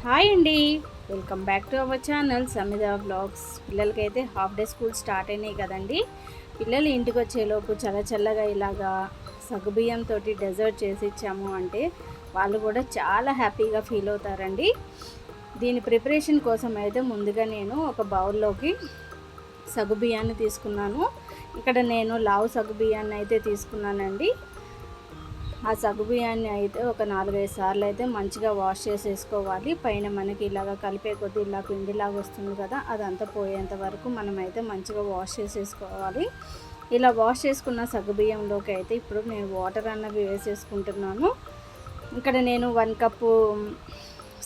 Hi అండి, welcome back to our channel Samedha vlogs. పిల్లలకైతే half day school start అయినాయి కదండి. పిల్లలు ఇంటికి వచ్చేలోపు చల్లగా ఇలాగా సగ్గుబియ్యంతో డెజర్ట్ చేసి ఇచ్చాము అంటే వాళ్ళు కూడా చాలా హ్యాపీగా ఫీల్ అవుతారండి. దీని ప్రిపరేషన్ కోసం అయితే ముందుగా నేను ఒక బౌల్లోకి సగ్గుబియ్యాన్ని తీసుకున్నాను. ఇక్కడ నేను లావు సగ్గుబియ్యాన్ని అయితే తీసుకున్నానండి. ఆ సగ్గుబియ్యాన్ని అయితే ఒక 4-5 సార్లు అయితే మంచిగా వాష్ చేసేసుకోవాలి. పైన మనకి ఇలాగ కలిపే కొద్దీ ఇలా పిండిలాగా వస్తుంది కదా, అదంతా పోయేంత వరకు మనమైతే మంచిగా వాష్ చేసేసుకోవాలి. ఇలా వాష్ చేసుకున్న సగ్గుబియ్యంలోకి అయితే ఇప్పుడు నేను వాటర్ అన్నవి వేసేసుకుంటున్నాను. ఇక్కడ నేను 1 కప్పు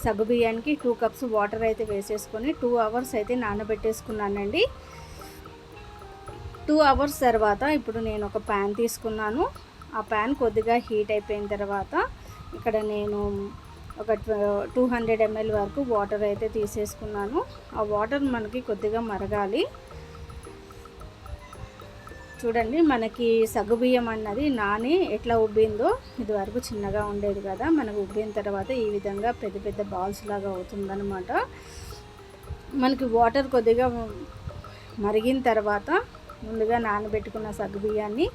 సగ్గుబియ్యానికి 2 కప్స్ వాటర్ అయితే వేసేసుకొని 2 అవర్స్ అయితే నానబెట్టేసుకున్నానండి. 2 అవర్స్ తర్వాత ఇప్పుడు నేను ఒక ప్యాన్ తీసుకున్నాను. ఆ ప్యాన్ కొద్దిగా హీట్ అయిపోయిన తర్వాత ఇక్కడ నేను ఒక 200 ml వరకు వాటర్ అయితే తీసేసుకున్నాను. ఆ వాటర్ మనకి కొద్దిగా మరగాలి. చూడండి, మనకి సగ్గుబియ్యం అన్నది నాని ఎట్లా ఉబ్బిందో, ఇది వరకు చిన్నగా ఉండేది కదా, మనకు ఉబ్బిన తర్వాత ఈ విధంగా పెద్ద పెద్ద బాల్స్ లాగా అవుతుందన్నమాట. మనకి వాటర్ కొద్దిగా మరిగిన తర్వాత ముందుగా నానబెట్టుకున్న సగ్గుబియ్యాన్ని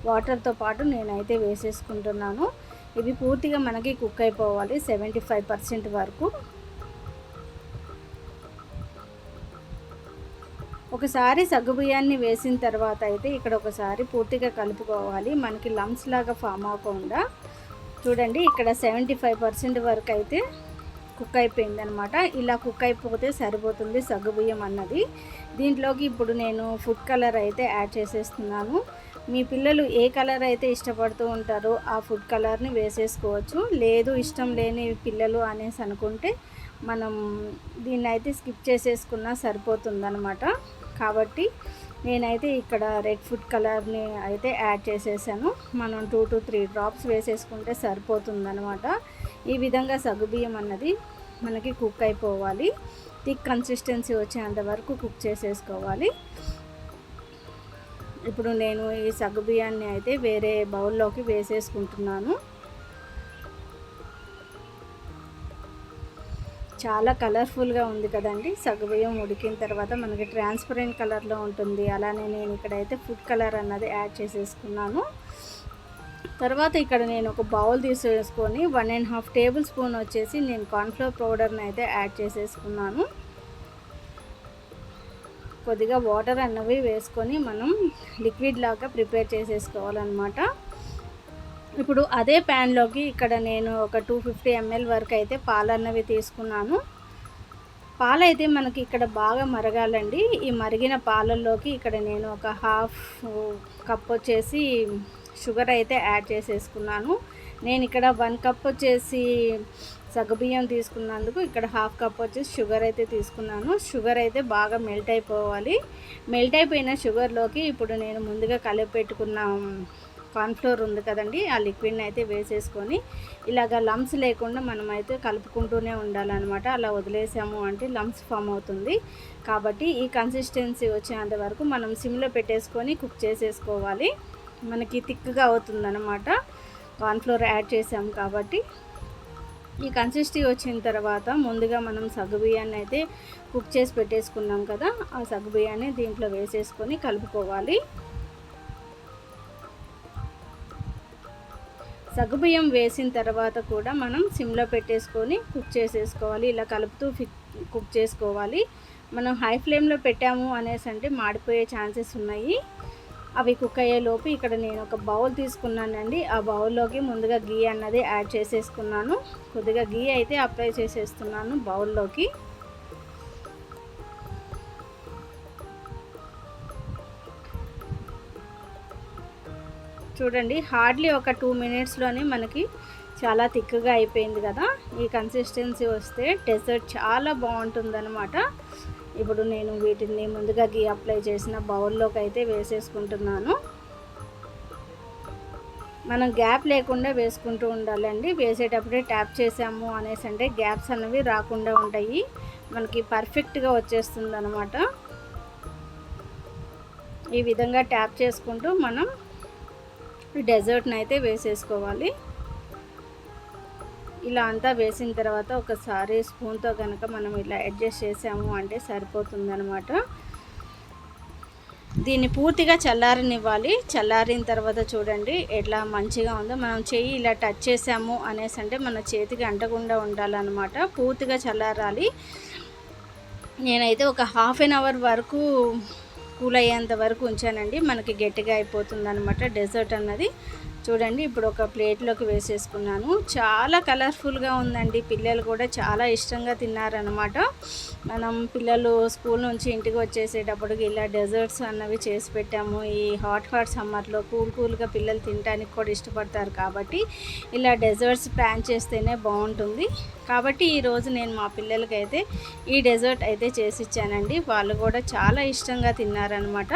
వాటర్తో పాటు నేనైతే వేసేసుకుంటున్నాను. ఇవి పూర్తిగా మనకి కుక్ అయిపోవాలి 75% వరకు. ఒకసారి సగ్గుబియ్యాన్ని వేసిన తర్వాత అయితే ఇక్కడ ఒకసారి పూర్తిగా కలుపుకోవాలి, మనకి లంప్స్ లాగా ఫామ్ అవ్వకుండా. చూడండి, ఇక్కడ 75% వరకు అయితే కుక్ అయిపోయిందనమాట. ఇలా కుక్ అయిపోతే సరిపోతుంది సగ్గుబియ్యం అన్నది. దీంట్లోకి ఇప్పుడు నేను ఫుడ్ కలర్ అయితే యాడ్ చేసేస్తున్నాను. మీ పిల్లలు ఏ కలర్ అయితే ఇష్టపడుతూ ఉంటారో ఆ ఫుడ్ కలర్ని వేసేసుకోవచ్చు. లేదు ఇష్టం లేని పిల్లలు అనేసి అనుకుంటే మనం దీన్ని అయితే స్కిప్ చేసేసుకున్నా సరిపోతుందన్నమాట. కాబట్టి నేనైతే ఇక్కడ రెడ్ ఫుడ్ కలర్ని అయితే యాడ్ చేసేసాను. మనం 2 to 3 డ్రాప్స్ వేసేసుకుంటే సరిపోతుందన్నమాట. ఈ విధంగా సగ్గుబియ్యం అన్నది మనకి కుక్ అయిపోవాలి. థిక్ కన్సిస్టెన్సీ వచ్చేంత వరకు కుక్ చేసేసుకోవాలి. ఇప్పుడు నేను ఈ సగ్గుబియ్యాన్ని అయితే వేరే బౌల్లోకి వేసేసుకుంటున్నాను. చాలా కలర్ఫుల్గా ఉంది కదండి. సగ్గుబియ్యం ఉడికిన తర్వాత మనకి ట్రాన్స్పరెంట్ కలర్లో ఉంటుంది. అలానే నేను ఇక్కడైతే ఫుడ్ కలర్ అన్నది యాడ్ చేసేసుకున్నాను. తర్వాత ఇక్కడ నేను ఒక బౌల్ తీసేసుకొని 1.5 టేబుల్ స్పూన్ వచ్చేసి నేను కార్న్ఫ్లోర్ పౌడర్ని అయితే యాడ్ చేసేసుకున్నాను. కొద్దిగా వాటర్ అన్నవి వేసుకొని మనం లిక్విడ్ లాగా ప్రిపేర్ చేసేసుకోవాలన్నమాట. ఇప్పుడు అదే ప్యాన్లోకి ఇక్కడ నేను ఒక 250 ml వరకు అయితే పాలన్నవి తీసుకున్నాను. పాలైతే మనకి ఇక్కడ బాగా మరగాలండి. ఈ మరిగిన పాలల్లోకి ఇక్కడ నేను ఒక 1/2 కప్ వచ్చేసి షుగర్ అయితే యాడ్ చేసేసుకున్నాను. నేను ఇక్కడ 1 కప్ వచ్చేసి సగ్గుబియ్యం తీసుకున్నందుకు ఇక్కడ 1/2 కప్ వచ్చేసి షుగర్ అయితే తీసుకున్నాను. షుగర్ అయితే బాగా మెల్ట్ అయిపోవాలి. మెల్ట్ అయిపోయిన షుగర్లోకి ఇప్పుడు నేను ముందుగా కలిపి పెట్టుకున్న కార్న్ఫ్లోర్ ఉంది కదండి, ఆ లిక్విడ్ని అయితే వేసేసుకొని ఇలాగ లంప్స్ లేకుండా మనం అయితే కలుపుకుంటూనే ఉండాలన్నమాట. అలా వదిలేసాము అంటే లంప్స్ ఫామ్ అవుతుంది. కాబట్టి ఈ కన్సిస్టెన్సీ వచ్చేంత వరకు మనం సిమ్లో పెట్టేసుకొని కుక్ చేసేసుకోవాలి. మనకి థిక్గా అవుతుందన్నమాట, కార్న్ఫ్లోర్ యాడ్ చేసాము కాబట్టి. ఈ కన్సిస్టెన్సీ వచ్చిన తర్వాత ముందుగా మనం సగ్గుబియ్యాన్ని అయితే కుక్ చేసి పెట్టేసుకున్నాం కదా, ఆ సగ్గుబియ్యాన్ని దీంట్లో వేసేసుకొని కలుపుకోవాలి. సగ్గుబియ్యం వేసిన తర్వాత కూడా మనం సిమ్లో పెట్టేసుకొని కుక్ చేసేసుకోవాలి. ఇలా కలుపుతూ కుక్ చేసుకోవాలి. మనం హై ఫ్లేమ్లో పెట్టాము అనేసి అంటే మాడిపోయే ఛాన్సెస్ ఉన్నాయి. అవి కుక్ అయ్యేలోపు ఇక్కడ నేను ఒక బౌల్ తీసుకున్నానండి. ఆ బౌల్లోకి ముందుగా గీ అన్నది యాడ్ చేసేసుకున్నాను. కొద్దిగా గీ అయితే అప్లై చేసేస్తున్నాను బౌల్లోకి. చూడండి, హార్డ్లీ ఒక 2 మినిట్స్లోనే మనకి చాలా థిక్గా అయిపోయింది కదా. ఈ కన్సిస్టెన్సీ వస్తే డెజర్ట్ చాలా బాగుంటుందన్నమాట. ఇప్పుడు నేను వీటిని ముందుగా గీ అప్లై చేసిన బౌల్లోకి అయితే వేసేసుకుంటున్నాను. మనం గ్యాప్ లేకుండా వేసుకుంటూ ఉండాలండి. వేసేటప్పుడే ట్యాప్ చేసాము అనేసి అంటే గ్యాప్స్ అనేవి రాకుండా ఉంటాయి, మనకి పర్ఫెక్ట్గా వచ్చేస్తుంది అనమాట. ఈ విధంగా ట్యాప్ చేసుకుంటూ మనం డెజర్ట్ని అయితే వేసేసుకోవాలి. ఇలా అంతా వేసిన తర్వాత ఒకసారి స్పూన్తో కనుక మనం ఇలా అడ్జస్ట్ చేసాము అంటే సరిపోతుందన్నమాట. దీన్ని పూర్తిగా చల్లారనివ్వాలి. చల్లారిన తర్వాత చూడండి ఎట్లా మంచిగా ఉందో. మనం చెయ్యి ఇలా టచ్ చేసాము అనేసి అంటే మన చేతికి అంటకుండా ఉండాలన్నమాట. పూర్తిగా చల్లారాలి. నేనైతే ఒక హాఫ్ అన్ అవర్ వరకు కూల్ అయ్యేంత వరకు ఉంచానండి. మనకి గట్టిగా అయిపోతుంది అనమాట డెజర్ట్ అన్నది. చూడండి ఇప్పుడు ఒక ప్లేట్లోకి వేసేసుకున్నాను. చాలా కలర్ఫుల్గా ఉందండి. పిల్లలు కూడా చాలా ఇష్టంగా తిన్నారనమాట. మనం పిల్లలు స్కూల్ నుంచి ఇంటికి వచ్చేసేటప్పటికి ఇలా డెజర్ట్స్ అన్నవి చేసి పెట్టాము. ఈ హాట్ సమ్మర్లో కూల్గా పిల్లలు తినడానికి కూడా ఇష్టపడతారు కాబట్టి ఇలా డెజర్ట్స్ ప్లాన్ చేస్తేనే బాగుంటుంది. కాబట్టి ఈరోజు నేను మా పిల్లలకైతే ఈ డెజర్ట్ అయితే చేసి ఇచ్చానండి. వాళ్ళు కూడా చాలా ఇష్టంగా తిన్నారనమాట.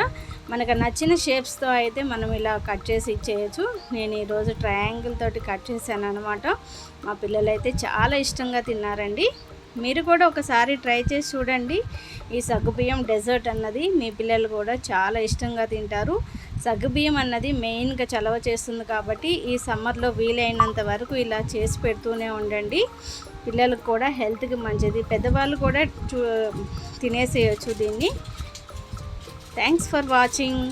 మనకు నచ్చిన షేప్స్తో అయితే మనం ఇలా కట్ చేసి ఇచ్చేయచ్చు. నేను ఈరోజు ట్రయాంగిల్ తోటి కట్ చేశాను అనమాట. మా పిల్లలు అయితే చాలా ఇష్టంగా తిన్నారండి. మీరు కూడా ఒకసారి ట్రై చేసి చూడండి. ఈ సగ్గుబియ్యం డెజర్ట్ అన్నది మీ పిల్లలు కూడా చాలా ఇష్టంగా తింటారు. సగ్గుబియ్యం అన్నది మెయిన్గా చలవ చేస్తుంది కాబట్టి ఈ సమ్మర్లో వీలైనంత వరకు ఇలా చేసి పెడుతూనే ఉండండి. పిల్లలకు కూడా హెల్త్కి మంచిది. పెద్దవాళ్ళు కూడా తినేసేయచ్చు దీన్ని. Thanks for watching.